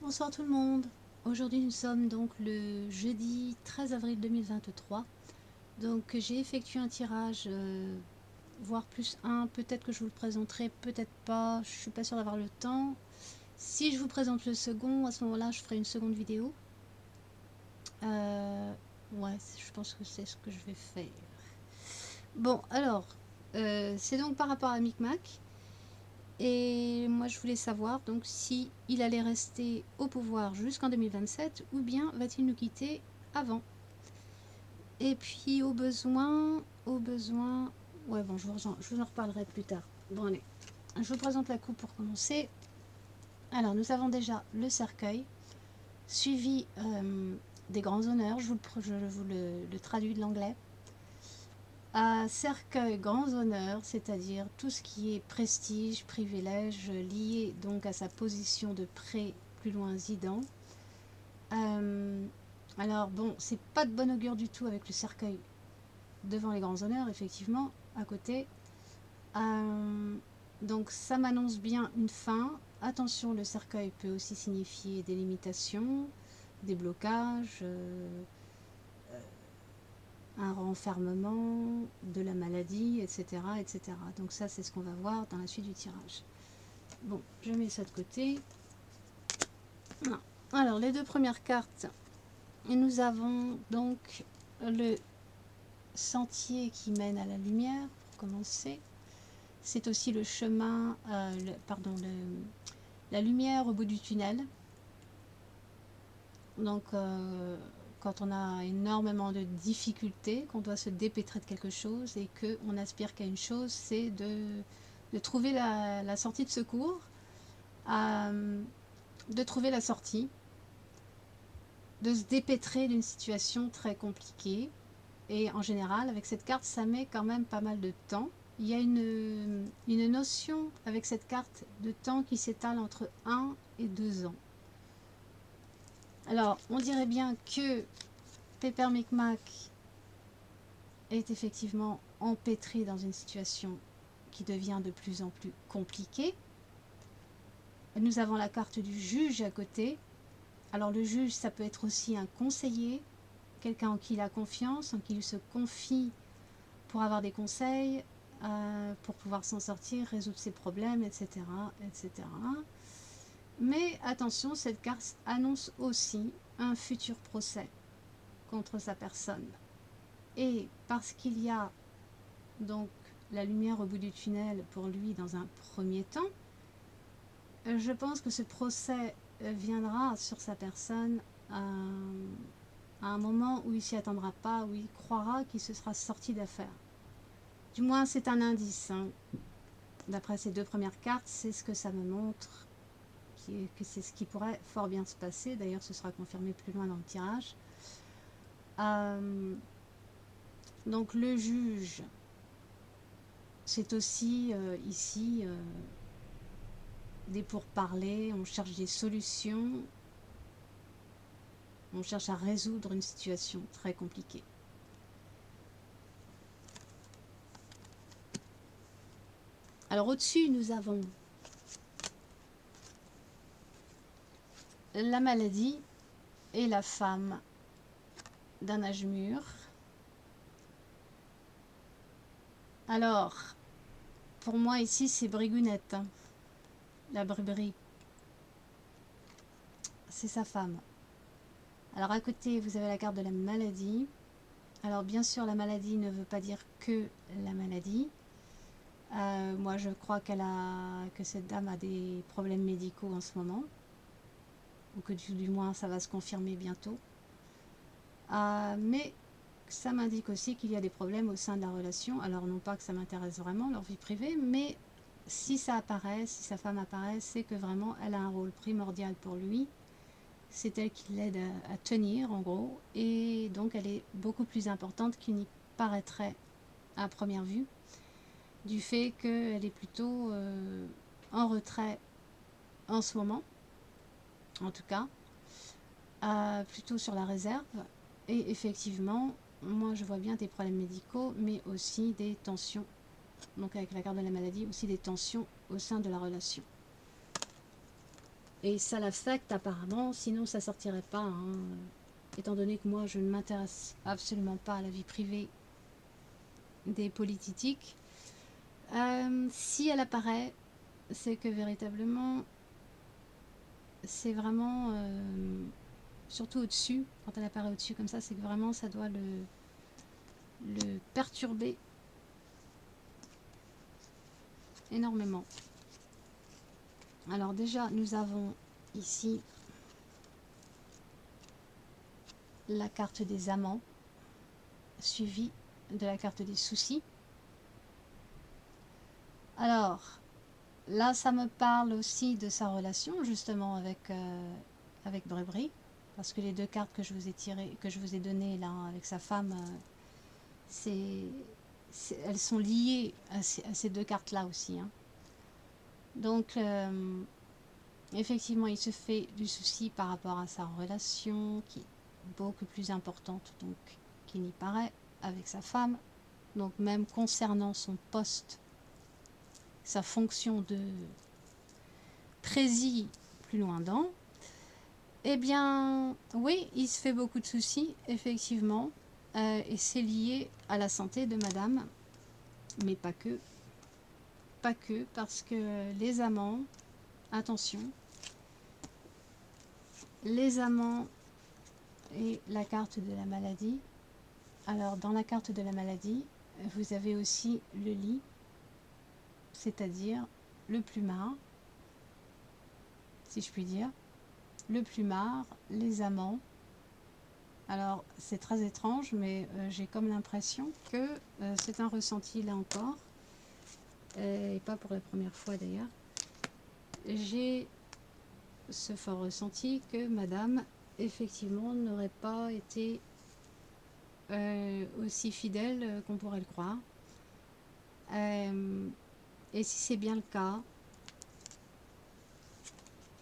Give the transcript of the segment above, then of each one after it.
Bonsoir tout le monde. Aujourd'hui nous sommes donc le jeudi 13 avril 2023. Donc j'ai effectué un tirage, voire plus un. Peut-être que je vous le présenterai, peut-être pas. Je suis pas sûre d'avoir le temps. Si je vous présente le second, à ce moment-là je ferai une seconde vidéo. Ouais, je pense que c'est ce que je vais faire. Bon alors, c'est donc par rapport à Micmac. Et moi, je voulais savoir donc si il allait rester au pouvoir jusqu'en 2027 ou bien va-t-il nous quitter avant. Et puis au besoin, ouais bon, je vous en reparlerai plus tard. Bon allez, je vous présente la coupe pour commencer. Alors nous avons déjà le cercueil, suivi des grands honneurs. Je vous le traduis de l'anglais. Cercueil grands honneurs, c'est-à-dire tout ce qui est prestige, privilège, lié donc à sa position de près plus loin zidant. Alors bon, c'est pas de bon augure du tout avec le cercueil devant les grands honneurs, effectivement, à côté. Donc ça m'annonce bien une fin. Attention, le cercueil peut aussi signifier des limitations, des blocages, un renfermement, de la maladie, etc., etc. Donc ça, c'est ce qu'on va voir dans la suite du tirage. Bon, je mets ça de côté. Alors, les deux premières cartes, nous avons donc le sentier qui mène à la lumière, pour commencer. C'est aussi le chemin, la lumière au bout du tunnel. Donc, quand on a énormément de difficultés, qu'on doit se dépêtrer de quelque chose et qu'on aspire qu'à une chose, c'est de trouver la sortie de secours, de trouver la sortie, de se dépêtrer d'une situation très compliquée. Et en général, avec cette carte, ça met quand même pas mal de temps. Il y a une notion avec cette carte de temps qui s'étale entre 1 et 2 ans. Alors, on dirait bien que Pepper Micmac est effectivement empêtré dans une situation qui devient de plus en plus compliquée. Nous avons la carte du juge à côté. Alors le juge, ça peut être aussi un conseiller, quelqu'un en qui il a confiance, en qui il se confie pour avoir des conseils, pour pouvoir s'en sortir, résoudre ses problèmes, etc., etc. Mais attention, cette carte annonce aussi un futur procès contre sa personne. Et parce qu'il y a donc la lumière au bout du tunnel pour lui dans un premier temps, je pense que ce procès viendra sur sa personne à un moment où il s'y attendra pas, où il croira qu'il se sera sorti d'affaire. Du moins, c'est un indice. Hein. D'après ces deux premières cartes, c'est ce que ça me montre, que c'est ce qui pourrait fort bien se passer. D'ailleurs, ce sera confirmé plus loin dans le tirage. Donc le juge, c'est aussi ici des pourparlers, on cherche des solutions, on cherche à résoudre une situation très compliquée. Alors au-dessus, nous avons la maladie et la femme d'un âge mûr. Alors, pour moi ici, c'est Brigounette, hein. La Bribri. C'est sa femme. Alors à côté, vous avez la carte de la maladie. Alors bien sûr, la maladie ne veut pas dire que la maladie. Moi, je crois que cette dame a des problèmes médicaux en ce moment. Ou que du moins, ça va se confirmer bientôt. Mais ça m'indique aussi qu'il y a des problèmes au sein de la relation. Alors non pas que ça m'intéresse vraiment, leur vie privée, mais si ça apparaît, si sa femme apparaît, c'est que vraiment elle a un rôle primordial pour lui. C'est elle qui l'aide à tenir en gros, et donc elle est beaucoup plus importante qu'il n'y paraîtrait à première vue, du fait qu'elle est plutôt en retrait en ce moment, en tout cas, plutôt sur la réserve. Et effectivement, moi je vois bien des problèmes médicaux, mais aussi des tensions. Donc avec la carte de la maladie, aussi des tensions au sein de la relation. Et ça l'affecte apparemment, sinon ça sortirait pas, hein. Étant donné que moi je ne m'intéresse absolument pas à la vie privée des politiques. Si elle apparaît, c'est que véritablement c'est vraiment surtout au-dessus, quand elle apparaît au-dessus comme ça, c'est que vraiment ça doit le perturber énormément. Alors déjà nous avons ici la carte des amants suivie de la carte des soucis. Alors là ça me parle aussi de sa relation justement avec Brebri, parce que les deux cartes que je vous ai tirées, que je vous ai données là avec sa femme, elles sont liées à ces deux cartes là aussi, hein. Donc effectivement il se fait du souci par rapport à sa relation qui est beaucoup plus importante donc qu'il n'y paraît avec sa femme, donc même concernant son poste, sa fonction de prési plus loin dans, eh bien oui il se fait beaucoup de soucis effectivement, et c'est lié à la santé de madame, mais pas que, parce que les amants, attention, les amants et la carte de la maladie. Alors dans la carte de la maladie, vous avez aussi le lit, c'est-à-dire le plumard, si je puis dire. Le plumard, les amants. Alors c'est très étrange, mais j'ai comme l'impression que c'est un ressenti là encore, et pas pour la première fois d'ailleurs. J'ai ce fort ressenti que madame effectivement n'aurait pas été aussi fidèle qu'on pourrait le croire. Et si c'est bien le cas,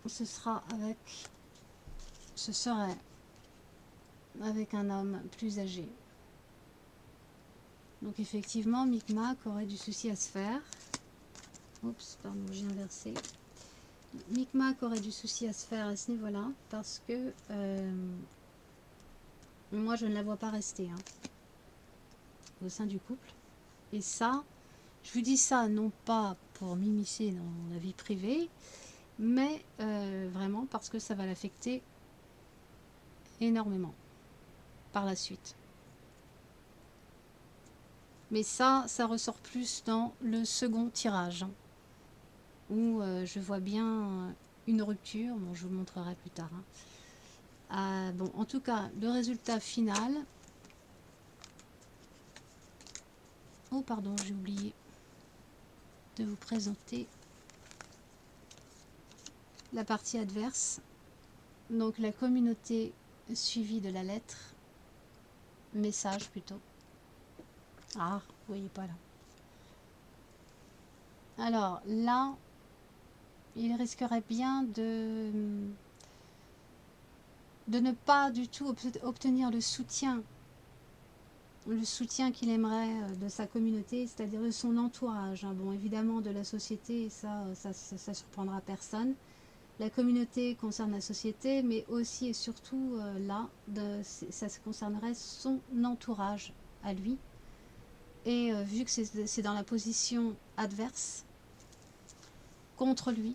ce serait avec un homme plus âgé. Donc effectivement, Micmac aurait du souci à se faire. Oups, pardon, j'ai inversé. Micmac aurait du souci à se faire à ce niveau-là, parce que moi je ne la vois pas rester, hein, au sein du couple. Et ça, je vous dis ça non pas pour m'immiscer dans la vie privée, mais vraiment parce que ça va l'affecter énormément par la suite. Mais ça ressort plus dans le second tirage, hein, où je vois bien une rupture. Bon, je vous montrerai plus tard, hein. Bon, en tout cas, le résultat final. Oh, pardon, j'ai oublié de vous présenter la partie adverse. Donc, la communauté suivie de la lettre, message plutôt. Ah, vous voyez pas là. Alors là, il risquerait bien de ne pas du tout obtenir le soutien qu'il aimerait de sa communauté, c'est-à-dire de son entourage, hein. Bon, évidemment de la société, ça surprendra personne. La communauté concerne la société, mais aussi et surtout là, ça concernerait son entourage à lui. Et vu que c'est dans la position adverse contre lui,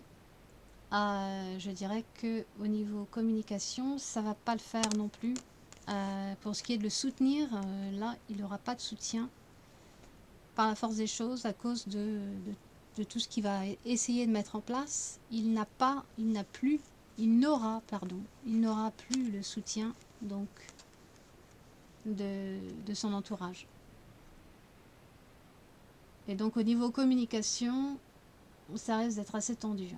je dirais que au niveau communication, ça va pas le faire non plus. Pour ce qui est de le soutenir, là, il n'aura pas de soutien par la force des choses à cause de tout ce qu'il va essayer de mettre en place. Il n'aura plus le soutien donc de son entourage. Et donc au niveau communication, ça risque d'être assez tendu.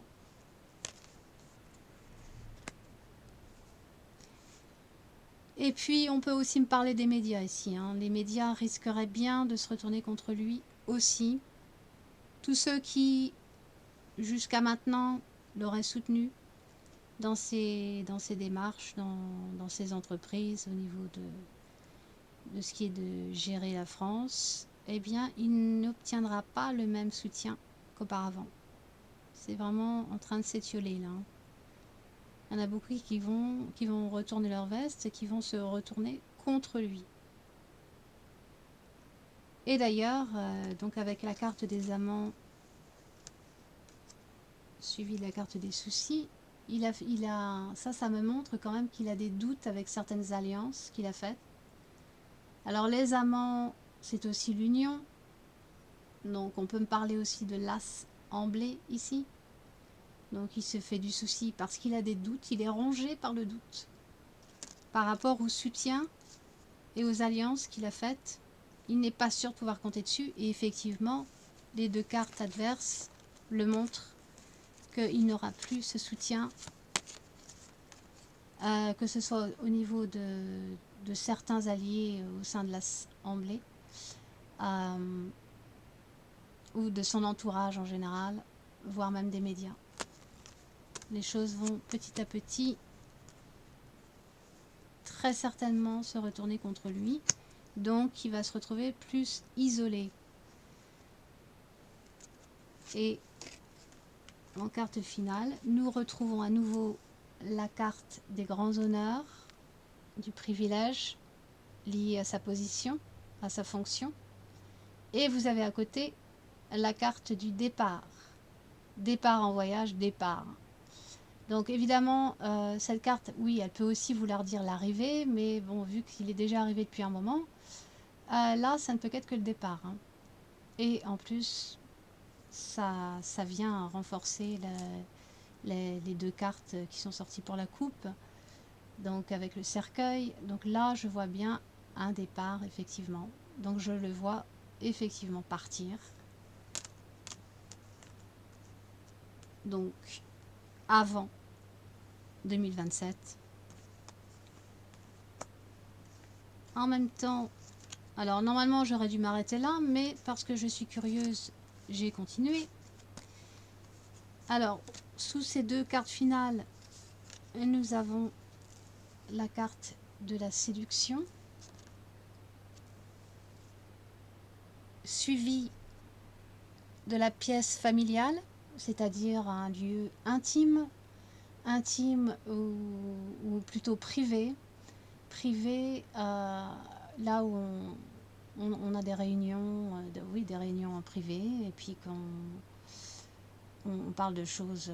Et puis on peut aussi me parler des médias ici, hein. Les médias risqueraient bien de se retourner contre lui aussi. Tous ceux qui jusqu'à maintenant l'auraient soutenu dans ses démarches, dans ses entreprises, au niveau de ce qui est de gérer la France, eh bien il n'obtiendra pas le même soutien qu'auparavant. C'est vraiment en train de s'étioler là, hein. Il y en a beaucoup qui vont retourner leur veste et qui vont se retourner contre lui. Et d'ailleurs, donc avec la carte des amants suivie de la carte des soucis, ça me montre quand même qu'il a des doutes avec certaines alliances qu'il a faites. Alors les amants, c'est aussi l'union. Donc on peut me parler aussi de l'as en blé ici. Donc il se fait du souci parce qu'il a des doutes, il est rongé par le doute. Par rapport au soutien et aux alliances qu'il a faites, il n'est pas sûr de pouvoir compter dessus. Et effectivement, les deux cartes adverses le montrent qu'il n'aura plus ce soutien, que ce soit au niveau de certains alliés au sein de l'as en blé, ou de son entourage en général, voire même des médias. Les choses vont petit à petit très certainement se retourner contre lui, donc il va se retrouver plus isolé. Et en carte finale, nous retrouvons à nouveau la carte des grands honneurs, du privilège lié à sa position, à sa fonction, et vous avez à côté la carte du départ. Départ en voyage, départ. Donc évidemment, cette carte, oui, elle peut aussi vouloir dire l'arrivée, mais bon, vu qu'il est déjà arrivé depuis un moment, là, ça ne peut qu'être que le départ. Hein. Et en plus, ça vient renforcer les deux cartes qui sont sorties pour la coupe. Donc avec le cercueil. Donc là, je vois bien un départ, effectivement. Donc je le vois effectivement partir. Donc avant 2027. En même temps, alors normalement j'aurais dû m'arrêter là, mais parce que je suis curieuse, j'ai continué. Alors, sous ces deux cartes finales, nous avons la carte de la séduction, suivie de la pièce familiale, c'est-à-dire un lieu intime ou plutôt privé, là où on a des réunions, oui, des réunions en privé, et puis quand on parle de choses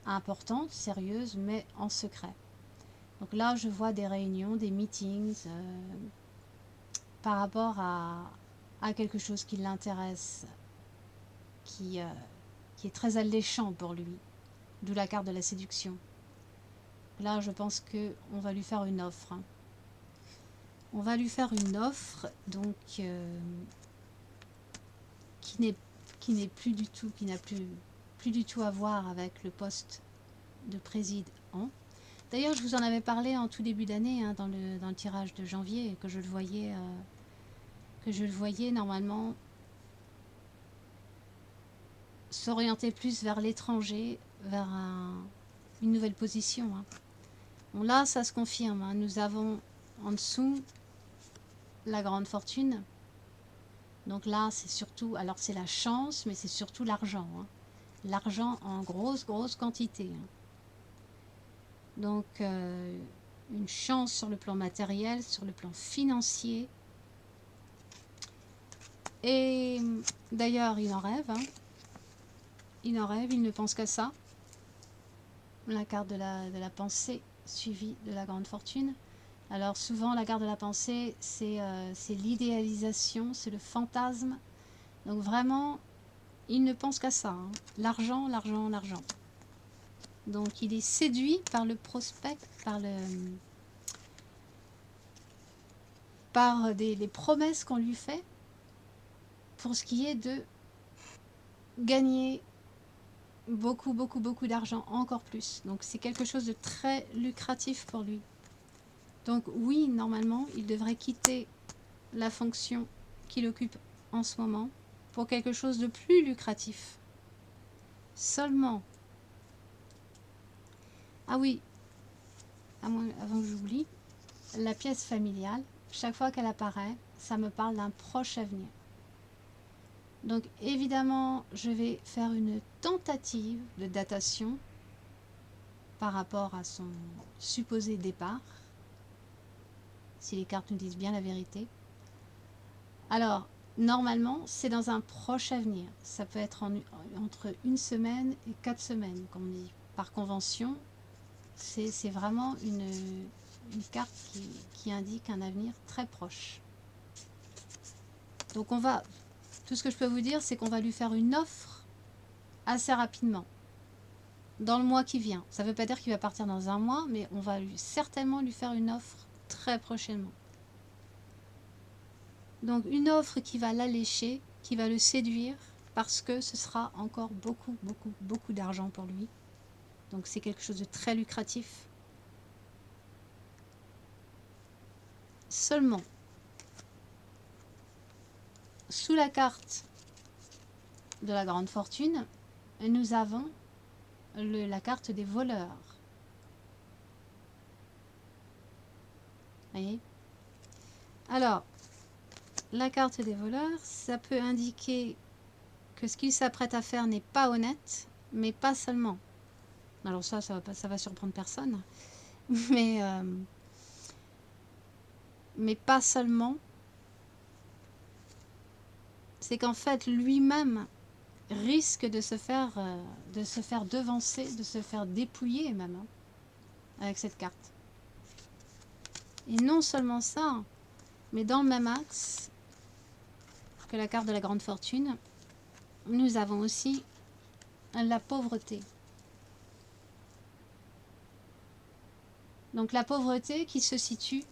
importantes, sérieuses, mais en secret. Donc là, je vois des réunions, des meetings par rapport à quelque chose qui l'intéresse, qui est très alléchant pour lui, d'où la carte de la séduction. Là, je pense qu'on va lui faire une offre. Hein. On va lui faire une offre, donc qui n'est plus du tout, qui n'a plus du tout à voir avec le poste de président. D'ailleurs, je vous en avais parlé en tout début d'année, hein, dans le tirage de janvier, que je le voyais normalement s'orienter plus vers l'étranger, vers une nouvelle position. Hein. Bon, là, ça se confirme. Hein. Nous avons en dessous la grande fortune. Donc là, c'est surtout, alors c'est la chance, mais c'est surtout l'argent. Hein. L'argent en grosse quantité. Hein. Donc, une chance sur le plan matériel, sur le plan financier. Et d'ailleurs, il en rêve. Hein. Il en rêve, il ne pense qu'à ça. La carte de la pensée suivie de la grande fortune. Alors souvent, la carte de la pensée, c'est l'idéalisation, c'est le fantasme. Donc vraiment, il ne pense qu'à ça. Hein. L'argent, l'argent, l'argent. Donc il est séduit par le prospect, par les promesses qu'on lui fait pour ce qui est de gagner beaucoup d'argent, encore plus. Donc c'est quelque chose de très lucratif pour lui. Donc oui, normalement, il devrait quitter la fonction qu'il occupe en ce moment pour quelque chose de plus lucratif. Seulement, ah oui, avant que j'oublie, la pièce familiale, chaque fois qu'elle apparaît, ça me parle d'un proche avenir. Donc évidemment, je vais faire une tentative de datation par rapport à son supposé départ, si les cartes nous disent bien la vérité. Alors, normalement, c'est dans un proche avenir. Ça peut être entre 1 semaine et 4 semaines, comme on dit. Par convention, c'est vraiment une carte qui indique un avenir très proche. Donc tout ce que je peux vous dire, c'est qu'on va lui faire une offre assez rapidement, dans le mois qui vient. Ça ne veut pas dire qu'il va partir dans un mois, mais on va certainement lui faire une offre très prochainement. Donc une offre qui va l'allécher, qui va le séduire, parce que ce sera encore beaucoup, beaucoup, beaucoup d'argent pour lui. Donc c'est quelque chose de très lucratif. Seulement, sous la carte de la grande fortune, nous avons la carte des voleurs. Voyez? Alors, la carte des voleurs, ça peut indiquer que ce qu'il s'apprête à faire n'est pas honnête, mais pas seulement. Alors ça va surprendre personne, mais pas seulement. C'est qu'en fait, lui-même risque de se faire devancer, de se faire dépouiller même, hein, avec cette carte. Et non seulement ça, mais dans le même axe que la carte de la grande fortune, nous avons aussi la pauvreté. Donc la pauvreté qui se situe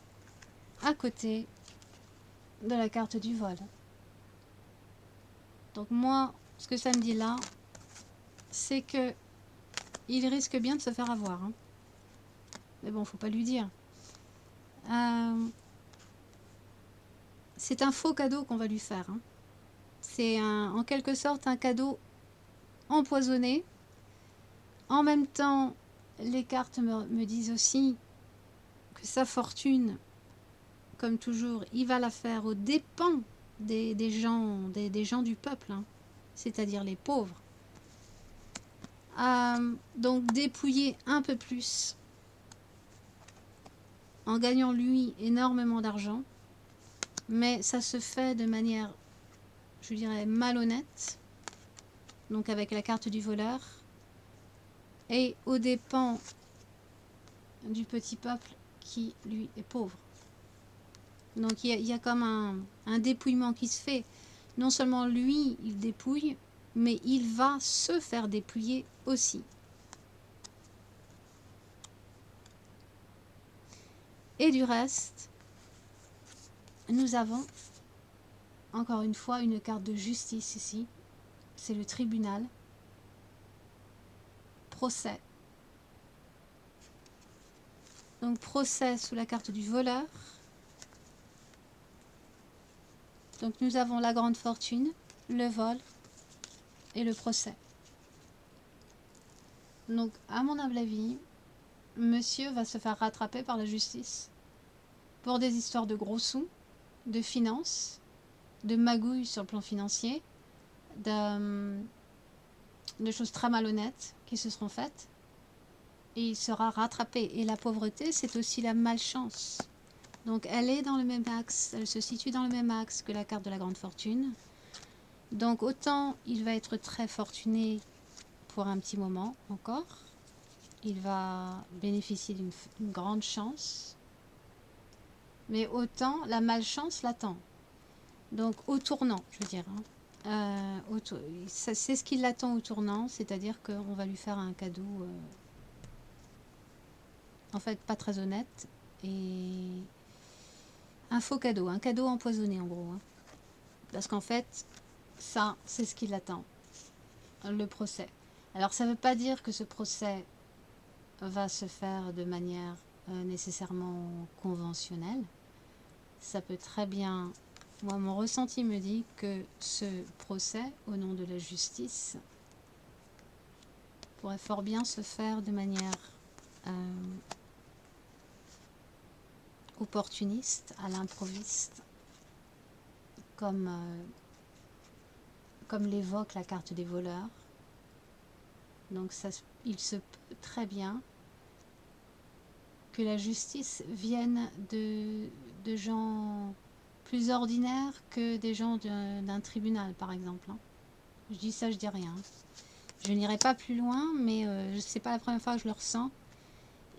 à côté de la carte du vol. Donc moi, ce que ça me dit là, c'est que il risque bien de se faire avoir, hein. Mais bon, faut pas lui dire. C'est un faux cadeau qu'on va lui faire, hein. C'est en quelque sorte un cadeau empoisonné. En même temps, les cartes me disent aussi que sa fortune, comme toujours, il va la faire aux dépens des gens du peuple, hein, c'est-à-dire les pauvres. Donc dépouiller un peu plus en gagnant lui énormément d'argent, mais ça se fait de manière, je dirais, malhonnête, donc avec la carte du voleur, et aux dépens du petit peuple qui, lui, est pauvre. Donc il y a comme un dépouillement qui se fait. Non seulement lui, il dépouille, mais il va se faire dépouiller aussi. Et du reste, nous avons encore une fois une carte de justice ici. C'est le tribunal. Procès. Donc procès sous la carte du voleur. Donc nous avons la grande fortune, le vol et le procès. Donc à mon humble avis, monsieur va se faire rattraper par la justice pour des histoires de gros sous, de finances, de magouilles sur le plan financier, de choses très malhonnêtes qui se seront faites. Et il sera rattrapé. Et la pauvreté, c'est aussi la malchance. Donc elle est dans le même axe, elle se situe dans le même axe que la carte de la grande fortune. Donc autant il va être très fortuné pour un petit moment encore, il va bénéficier d'une grande chance, mais autant la malchance l'attend. Donc au tournant, je veux dire, hein, c'est ce qui l'attend au tournant, c'est-à-dire qu'on va lui faire un cadeau, en fait pas très honnête, et un faux cadeau, un cadeau empoisonné en gros, hein. Parce qu'en fait, ça, c'est ce qui l'attend, le procès. Alors ça ne veut pas dire que ce procès va se faire de manière nécessairement conventionnelle. Ça peut très bien, moi mon ressenti me dit que ce procès, au nom de la justice, pourrait fort bien se faire de manière opportuniste, à l'improviste, comme l'évoque la carte des voleurs. Donc ça, il se peut très bien que la justice vienne de gens plus ordinaires que des gens d'un tribunal, par exemple. Hein. Je dis ça, je dis rien. Je n'irai pas plus loin, mais c'est pas la première fois que je le ressens.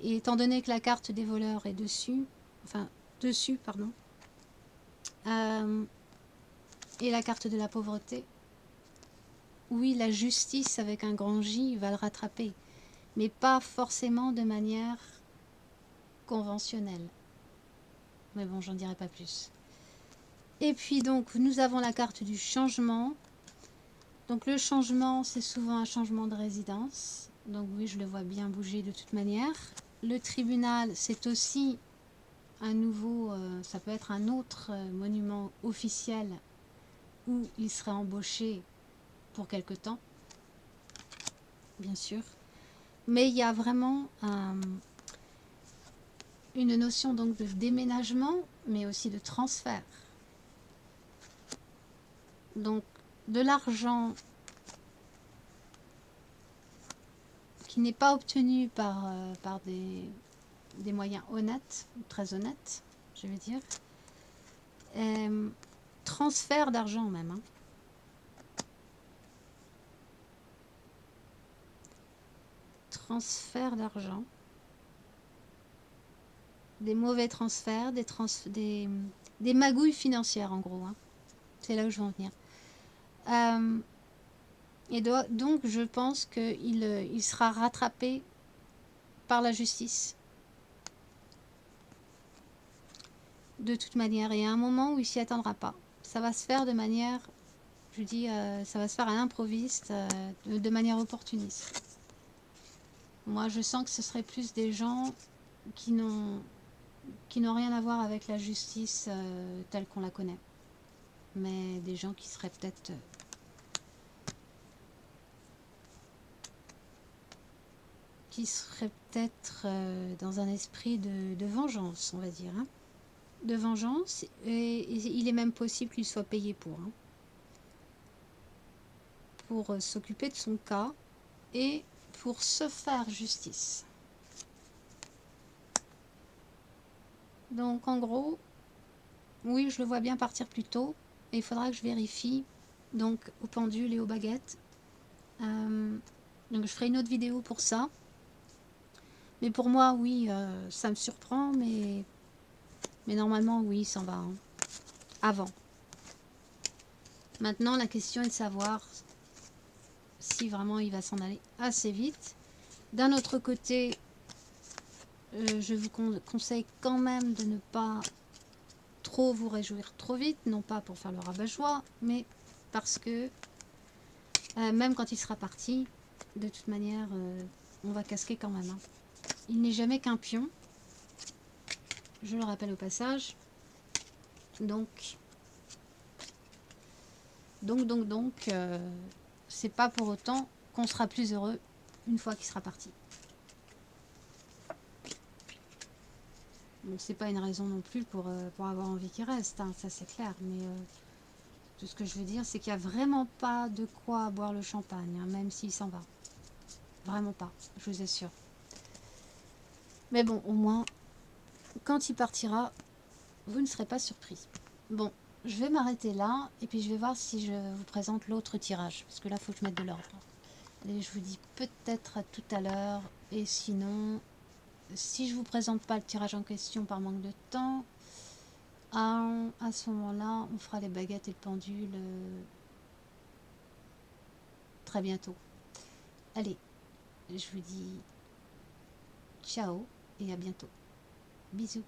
Et étant donné que la carte des voleurs est dessus, pardon, et la carte de la pauvreté, oui, la justice avec un grand J va le rattraper, mais pas forcément de manière conventionnelle. Mais bon, j'en dirai pas plus. Et puis donc, nous avons la carte du changement. Donc le changement, c'est souvent un changement de résidence. Donc oui, je le vois bien bouger de toute manière. Le tribunal, c'est aussi un nouveau, ça peut être un autre monument officiel où il serait embauché pour quelque temps, bien sûr. Mais il y a vraiment une notion donc de déménagement, mais aussi de transfert. Donc de l'argent qui n'est pas obtenu par des moyens honnêtes, très honnêtes, je vais dire. Transfert d'argent même. Hein. Transfert d'argent. Des mauvais transferts, des magouilles financières en gros. Hein. C'est là où je veux en venir. Et donc je pense qu'il sera rattrapé par la justice. De toute manière. Et à un moment où il s'y attendra pas. Ça va se faire de manière, je dis, ça va se faire à l'improviste, de manière opportuniste. Moi je sens que ce serait plus des gens qui n'ont rien à voir avec la justice telle qu'on la connaît. Mais des gens qui seraient peut-être dans un esprit de vengeance, on va dire. Hein. De vengeance, et il est même possible qu'il soit payé pour s'occuper de son cas et pour se faire justice. Donc en gros, oui, je le vois bien partir plus tôt, et il faudra que je vérifie donc au pendule et aux baguettes. Donc je ferai une autre vidéo pour ça. Mais pour moi, oui, ça me surprend, mais normalement, oui, il s'en va. Hein. Avant. Maintenant, la question est de savoir si vraiment il va s'en aller assez vite. D'un autre côté, je vous conseille quand même de ne pas trop vous réjouir trop vite, non pas pour faire le rabat-joie, mais parce que même quand il sera parti, de toute manière, on va casquer quand même. Hein. Il n'est jamais qu'un pion, je le rappelle au passage. Donc, c'est pas pour autant qu'on sera plus heureux une fois qu'il sera parti. Bon, c'est pas une raison non plus pour avoir envie qu'il reste, hein, ça c'est clair, mais tout ce que je veux dire, c'est qu'il n'y a vraiment pas de quoi boire le champagne, hein, même s'il s'en va. Vraiment pas, je vous assure. Mais bon, au moins, quand il partira, vous ne serez pas surpris. Bon, je vais m'arrêter là, et puis je vais voir si je vous présente l'autre tirage, parce que là, il faut que je mette de l'ordre. Et je vous dis peut-être à tout à l'heure, et sinon, si je vous présente pas le tirage en question par manque de temps, à ce moment-là, on fera les baguettes et le pendule très bientôt. Allez, je vous dis ciao et à bientôt. Bisous.